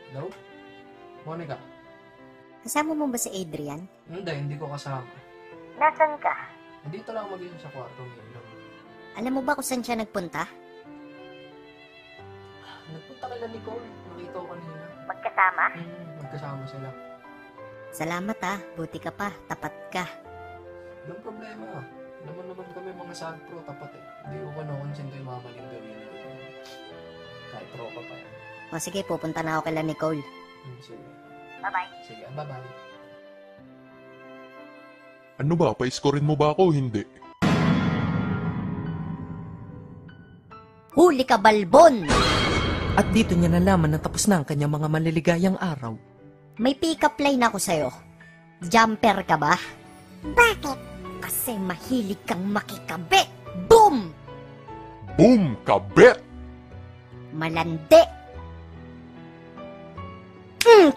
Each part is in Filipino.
Hello? Monica? Kasama mo ba si Adrian? Hindi ko kasama. Nasaan ka? Dito lang mag-inom sa kwarto ngayon. Alam mo ba kung saan siya nagpunta? Nagpunta kila Nicole. Nakita ko kanina. Magkasama? Magkasama sila. Salamat buti ka pa, tapat ka. Walang problema. Naman kami mga sad pro, tapat eh. Hindi ko kinokonsinto yung mga maling gawin. Kahit tropa pa yan. O sige, pupunta na ako kila Nicole. Sige. Bye-bye. Sige, bye-bye. Ano ba? Pa-scorein mo ba ako? Hindi. Huli ka, Balbon! At dito niya nalaman na tapos na ang kanyang mga maliligayang araw. May pick-up line ako sa'yo. Jumper ka ba? Bakit? Kasi mahilig kang makikabit. Boom! Boom! Kabet! Malandi.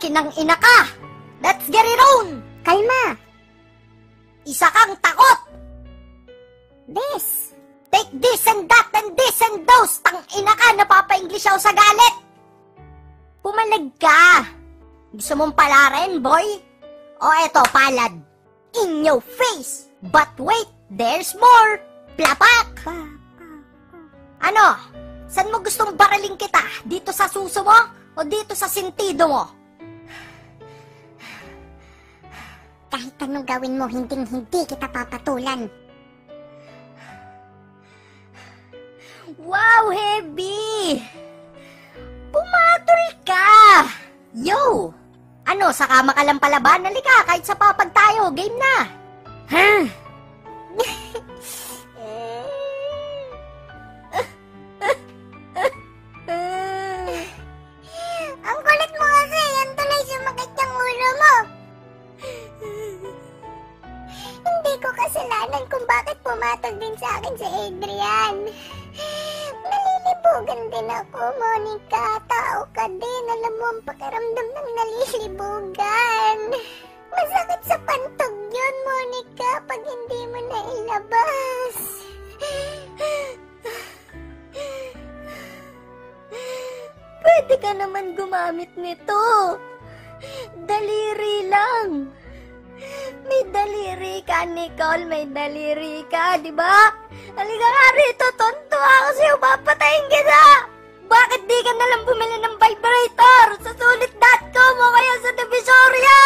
Kinang ina ka! Let's get it on! Kalma! Isa kang takot! This! Take this and that and this and those! Tang ina ka! Napapa-English ako sa galit! Pumalag ka! Gusto mong palarin, boy? O eto, palad. In your face! But wait, there's more! Plapak! Ano? Saan mo gustong baraling kita? Dito sa suso mo? O dito sa sentido mo? Kahit anong gawin mo, hindi kita papatulan. Wow, Heavy! Pumatol ka! Yo! Ano, sa kama ka lang palaban? Halika, kahit sa papag tayo, game na! Ha? Ang kulit mo kasi, yan tuloy sumakit yung ulo mo. Hindi ko kasalanan kung bakit pumatol din sa akin si Adrian. Nalilibugan din ako, Monica. Tao ka din. Alam mo ang pakiramdam ng nalilibugan. Masakit sa pantog yun, Monica, pag hindi mo na ilabas. Pwede ka naman gumamit nito. Daliri lang. May daliri ka, Nicole. May daliri ka, di ba? Halika nga rito, tonto ako sa'yo. Papatayin kita. Bakit di ka nalang bumili ng vibrator sa sulit.com o kaya sa Divisoria?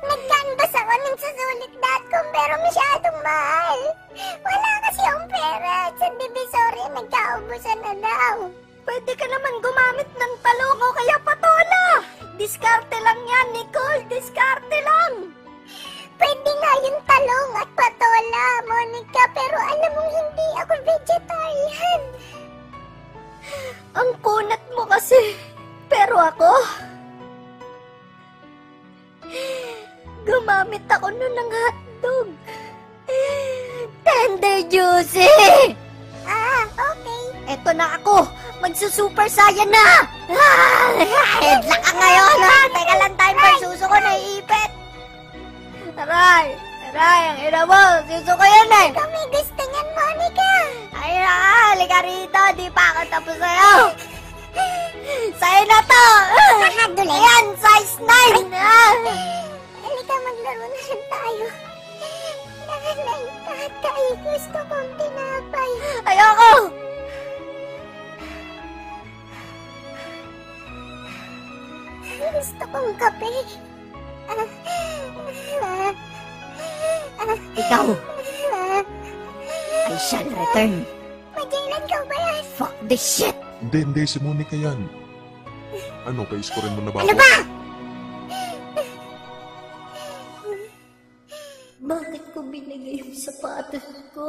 Nagkanbas ako ng susulit.com pero masyadong mahal. Wala kasi akong pera at sa Divisoria nagkaubusan na daw. Pwede ka naman gumamit ng talong o kaya patola. Diskarte lang yan, Nicole. Diskarte lang. Pwede nga yung talong at patola, Monica, pero alam mong hindi ako vegetarian. Ang kunat mo kasi. Pero ako, gumamit ako nun ng hotdog. Tender juicy. Okay. Eto na ako. Magsusuper saiyan na. Headlock ka ngayon, ha? Teka lang tayo pa. Suso ko naiipit. Aray, ang ina mo. Suso ko yan eh. Ikaw may gusto niyan, Monica. Ay na ka, halika rito. Di pa ako tapos sa'yo. Sa'yo na to. Nakaduli. Ayan, size 9. Halika, maglaro na lang tayo. Nanay, tatay, gusto kong tinapay. Ayoko. Gusto kong kape. Ikaw, I shall return. Magellan ka ba yan? Fuck this shit. Hindi. Si Monica yan. Ano, pa-scorein mo na ba ako? Ano ba? Bakit ko binigay yung sapatos ko?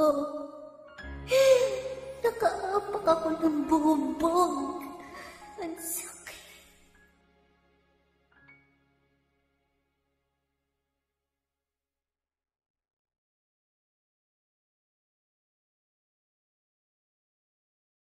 Nakaapak ako ng bumbong. Ang